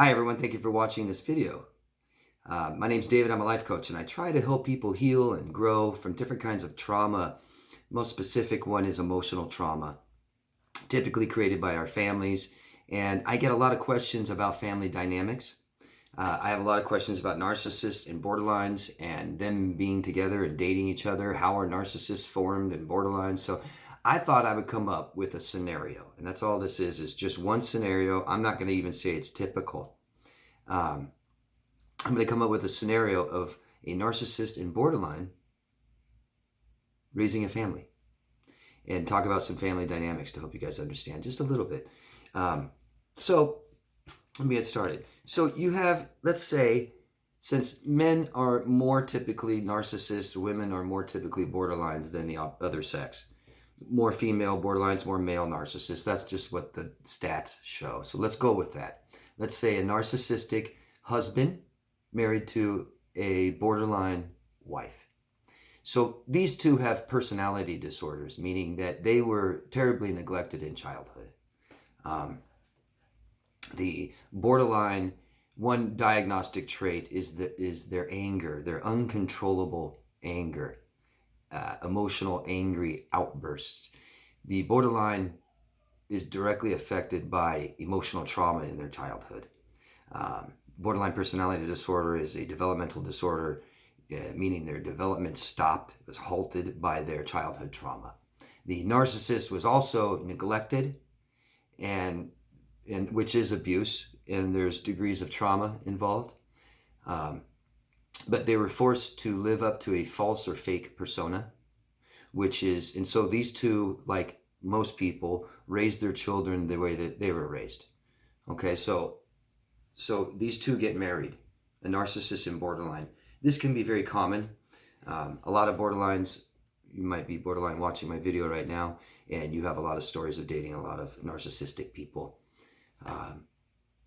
Hi everyone, thank you for watching this video. My name's David, I'm a life coach, and I try to help people heal and grow from different kinds of trauma. Most specific one is emotional trauma, typically created by our families. And I get a lot of questions about family dynamics. I have a lot of questions about narcissists and borderlines and them being together and dating each other. How are narcissists formed and borderlines? So I thought I would come up with a scenario, and that's all this is just one scenario. I'm not going to even say it's typical. I'm going to come up with a scenario of a narcissist and borderline raising a family and talk about some family dynamics to help you guys understand just a little bit. So let me get started. So you have, let's say, since men are more typically narcissists, women are more typically borderlines than the other sex. More female borderlines, more male narcissists. That's just what the stats show. So let's go with that. Let's say a narcissistic husband married to a borderline wife. So these two have personality disorders, meaning that they were terribly neglected in childhood. The borderline, one diagnostic trait is their anger, their uncontrollable anger. Emotional, angry outbursts. The borderline is directly affected by emotional trauma in their childhood. Borderline personality disorder is a developmental disorder, meaning their development stopped, was halted by their childhood trauma. The narcissist was also neglected, and which is abuse, and there's degrees of trauma involved. But they were forced to live up to a false or fake persona, and so these two, like most people, raised their children the way that they were raised. Okay, so these two get married, a narcissist and borderline. This can be very common. A lot of borderlines, you might be borderline watching my video right now, and you have a lot of stories of dating a lot of narcissistic people.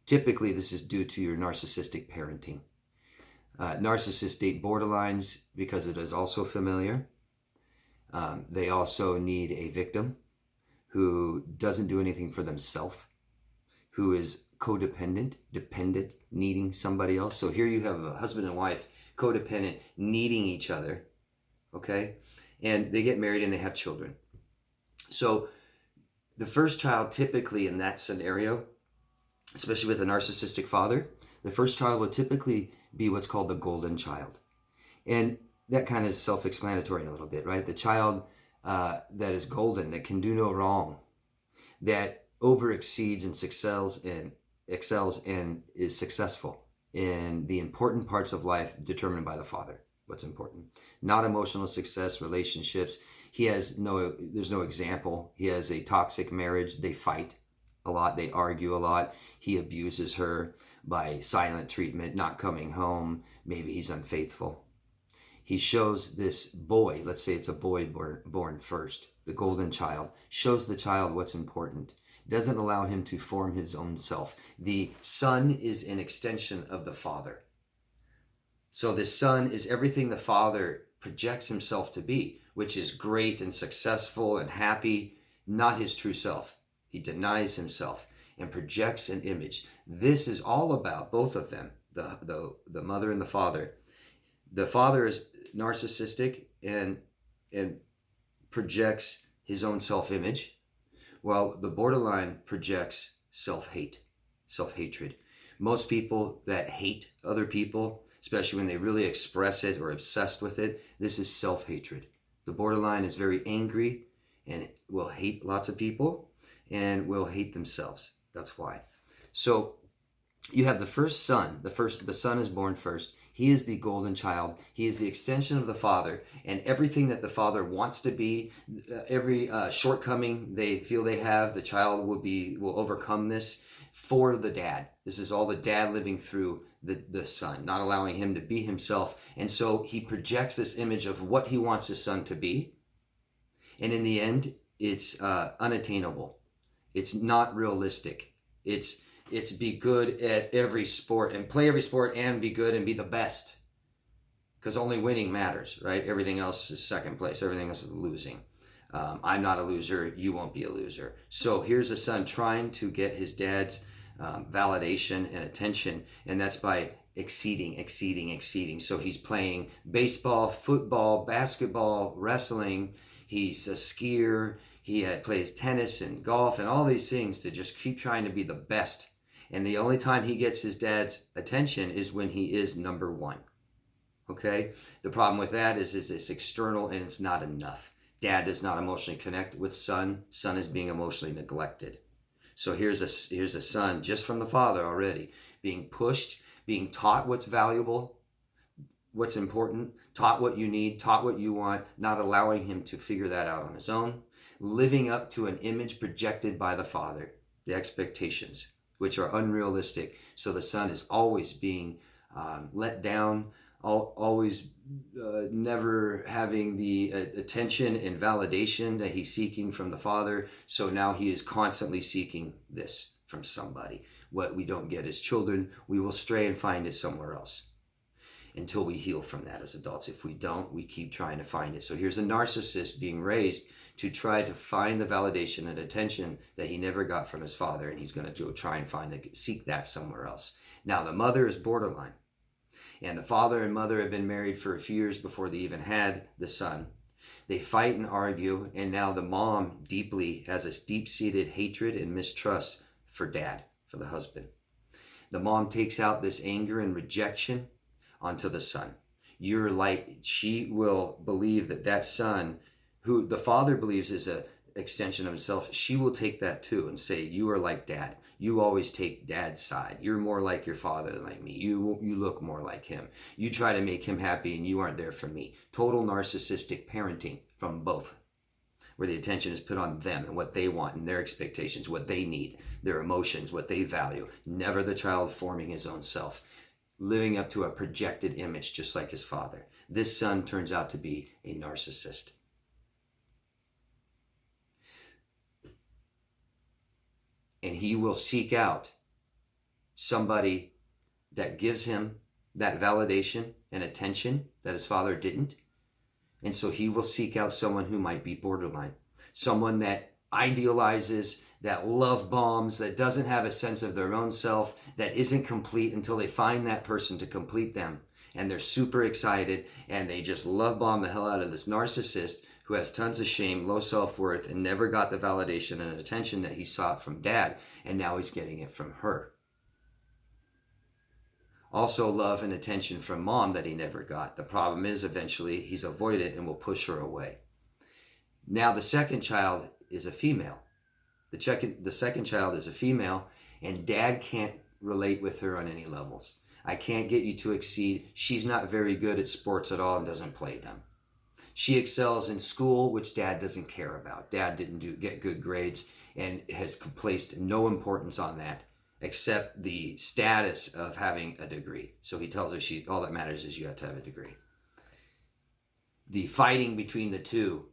Typically, this is due to your narcissistic parenting. Narcissists date borderlines because it is also familiar. They also need a victim who doesn't do anything for themselves, who is codependent, dependent, needing somebody else. So here you have a husband and wife, codependent, needing each other, okay? And they get married and they have children. So the first child, typically in that scenario, especially with a narcissistic father, the first child would typically be what's called the golden child. And that kind of is self-explanatory in a little bit, right? The child that is golden, that can do no wrong, that over-exceeds and excels and is successful in the important parts of life determined by the father. What's important? Not emotional success, relationships. There's no example. He has a toxic marriage. They fight a lot. They argue a lot. He abuses her by silent treatment, not coming home. Maybe he's unfaithful. He shows this boy, let's say it's a boy born first, the golden child, shows the child what's important, doesn't allow him to form his own self. The son is an extension of the father. So the son is everything the father projects himself to be, which is great and successful and happy, not his true self. He denies himself and projects an image. This is all about both of them, the mother and the father. The father is narcissistic and projects his own self-image, while the borderline projects self-hate, self-hatred. Most people that hate other people, especially when they really express it or obsessed with it, this is self-hatred. The borderline is very angry and will hate lots of people and will hate themselves. That's why. So you have the first son. The son is born first. He is the golden child. He is the extension of the father, and everything that the father wants to be, every shortcoming they feel they have, the child will overcome this for the dad. This is all the dad living through the son, not allowing him to be himself. And so he projects this image of what he wants his son to be. And in the end, it's unattainable. It's not realistic. It's be good at every sport and play every sport and be good and be the best. Because only winning matters, right? Everything else is second place. Everything else is losing. I'm not a loser. You won't be a loser. So here's a son trying to get his dad's validation and attention, and that's by exceeding. So he's playing baseball, football, basketball, wrestling. He's a skier. He plays tennis and golf and all these things to just keep trying to be the best. And the only time he gets his dad's attention is when he is number one. Okay? The problem with that is it's external and it's not enough. Dad does not emotionally connect with son. Son is being emotionally neglected. So here's a son just from the father already being pushed, being taught what's valuable, what's important, taught what you need, taught what you want, not allowing him to figure that out on his own, living up to an image projected by the father, the expectations, which are unrealistic. So the son is always being let down, always never having the attention and validation that he's seeking from the father. So now he is constantly seeking this from somebody. What we don't get as children, we will stray and find it somewhere else until we heal from that as adults. If we don't, we keep trying to find it. So here's a narcissist being raised to try to find the validation and attention that he never got from his father, and he's going to try and seek that somewhere else. Now, the mother is borderline, and the father and mother have been married for a few years before they even had the son. They fight and argue, and now the mom has this deep-seated hatred and mistrust for dad, for the husband. The mom takes out this anger and rejection onto the son. She will believe that son, who the father believes is an extension of himself, she will take that too and say, you are like dad. You always take dad's side. You're more like your father than like me. You look more like him. You try to make him happy and you aren't there for me. Total narcissistic parenting from both, where the attention is put on them and what they want and their expectations, what they need, their emotions, what they value. Never the child forming his own self, living up to a projected image just like his father. This son turns out to be a narcissist. And he will seek out somebody that gives him that validation and attention that his father didn't. And so he will seek out someone who might be borderline, someone that idealizes, that love bombs, that doesn't have a sense of their own self, that isn't complete until they find that person to complete them. And they're super excited and they just love bomb the hell out of this narcissist who has tons of shame, low self-worth, and never got the validation and attention that he sought from dad, and now he's getting it from her. Also love and attention from mom that he never got. The problem is eventually he's avoidant and will push her away. Now the second child is a female. The second child is a female, and dad can't relate with her on any levels. I can't get you to exceed. She's not very good at sports at all and doesn't play them. She excels in school, which dad doesn't care about. Dad didn't get good grades and has placed no importance on that except the status of having a degree. So he tells her all that matters is you have to have a degree. The fighting between the two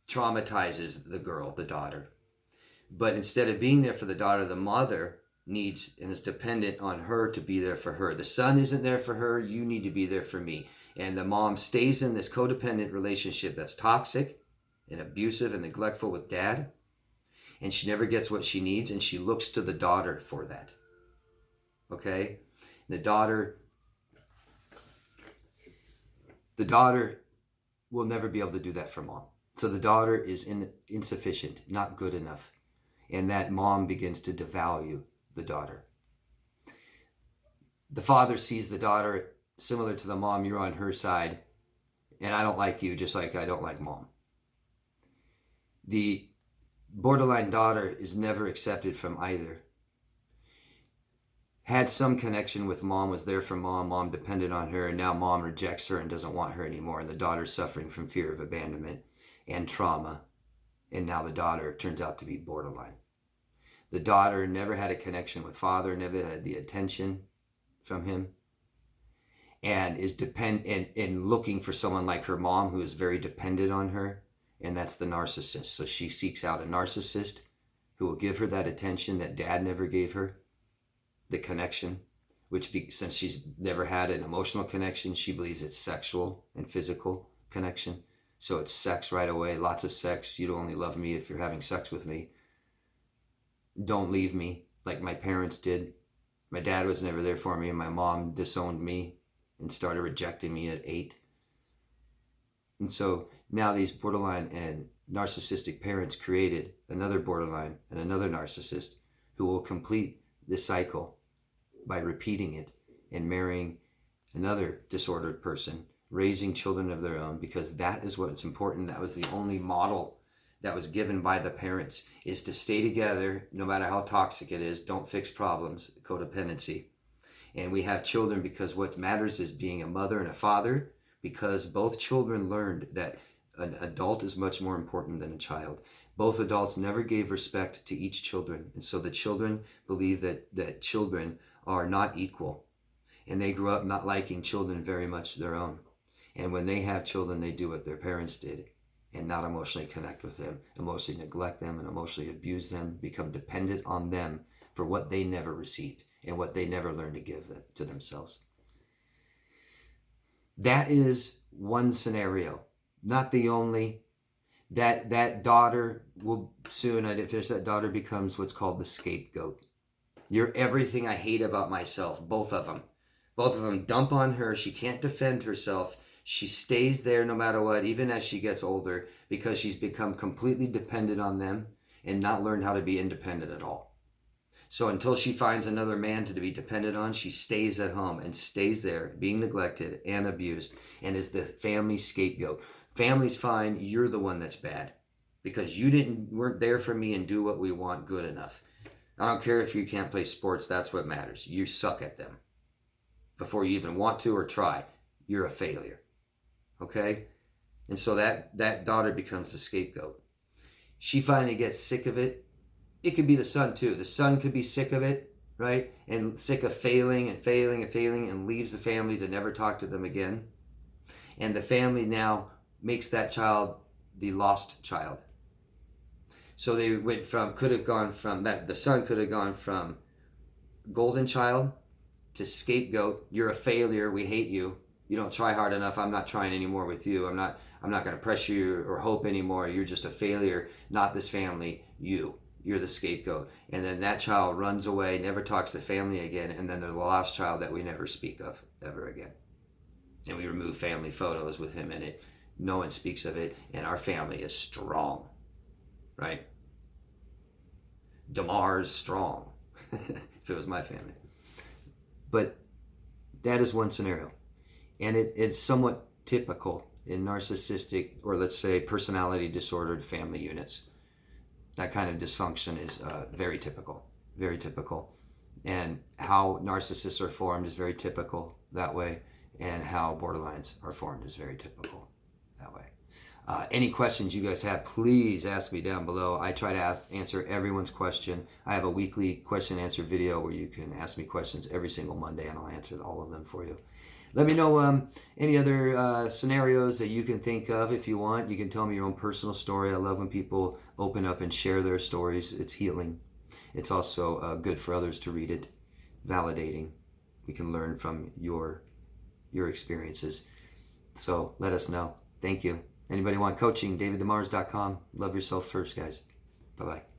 traumatizes the girl, the daughter. But instead of being there for the daughter, the mother needs and is dependent on her to be there for her. The son isn't there for her. You need to be there for me. And the mom stays in this codependent relationship that's toxic and abusive and neglectful with dad. And she never gets what she needs. And she looks to the daughter for that. Okay? The daughter will never be able to do that for mom. So the daughter is insufficient, not good enough. And that mom begins to devalue the daughter. The father sees the daughter similar to the mom, you're on her side, and I don't like you just like I don't like mom. The borderline daughter is never accepted from either. Had some connection with mom, was there for mom, mom depended on her, and now mom rejects her and doesn't want her anymore, and the daughter's suffering from fear of abandonment and trauma, and now the daughter turns out to be borderline. The daughter never had a connection with father, never had the attention from him, and is and looking for someone like her mom who is very dependent on her, and that's the narcissist. So she seeks out a narcissist who will give her that attention that dad never gave her, the connection, since she's never had an emotional connection, she believes it's sexual and physical connection. So it's sex right away, lots of sex. You'd only love me if you're having sex with me. Don't leave me. like my parents did. My dad was never there for me, and my mom disowned me and started rejecting me at 8. And so now these borderline and narcissistic parents created another borderline and another narcissist who will complete this cycle by repeating it and marrying another disordered person, raising children of their own, because that is what's important. That was the only model that was given by the parents, is to stay together no matter how toxic it is. Don't fix problems, codependency. And we have children because what matters is being a mother and a father, because both children learned that an adult is much more important than a child. Both adults never gave respect to each children. And so the children believe that children are not equal. And they grew up not liking children very much their own. And when they have children, they do what their parents did and not emotionally connect with them, emotionally neglect them, and emotionally abuse them, become dependent on them for what they never received and what they never learned to give to themselves. That is one scenario, not the only. That daughter will soon, I didn't finish, that daughter becomes what's called the scapegoat. You're everything I hate about myself, both of them. Both of them dump on her. She can't defend herself. She stays there no matter what, even as she gets older, because she's become completely dependent on them and not learned how to be independent at all. So until she finds another man to be dependent on, she stays at home and stays there, being neglected and abused, and is the family scapegoat. Family's fine, you're the one that's bad, because you weren't there for me and do what we want good enough. I don't care if you can't play sports, that's what matters. You suck at them. Before you even want to or try, you're a failure. Okay? And so that daughter becomes the scapegoat. She finally gets sick of it. It could be the son too. The son could be sick of it, right? And sick of failing and failing and failing, and leaves the family to never talk to them again. And the family now makes that child the lost child. So they could have gone from the son could have gone from golden child to scapegoat. You're a failure. We hate you. You don't try hard enough. I'm not trying anymore with you. I'm not going to pressure you or hope anymore. You're just a failure. Not this family. You're the scapegoat. And then that child runs away, never talks to family again. And then they're the lost child that we never speak of ever again. And we remove family photos with him in it. No one speaks of it. And our family is strong, right? DeMar's strong, if it was my family. But that is one scenario. And it's somewhat typical in narcissistic, or let's say personality disordered family units. That kind of dysfunction is very typical, very typical. And how narcissists are formed is very typical that way. And how borderlines are formed is very typical that way. Any questions you guys have, please ask me down below. I try to answer everyone's question. I have a weekly question and answer video where you can ask me questions every single Monday, and I'll answer all of them for you. Let me know any other scenarios that you can think of if you want. You can tell me your own personal story. I love when people open up and share their stories. It's healing. It's also good for others to read it, validating. We can learn from your experiences. So let us know. Thank you. Anybody want coaching? DavidDemars.com. Love yourself first, guys. Bye-bye.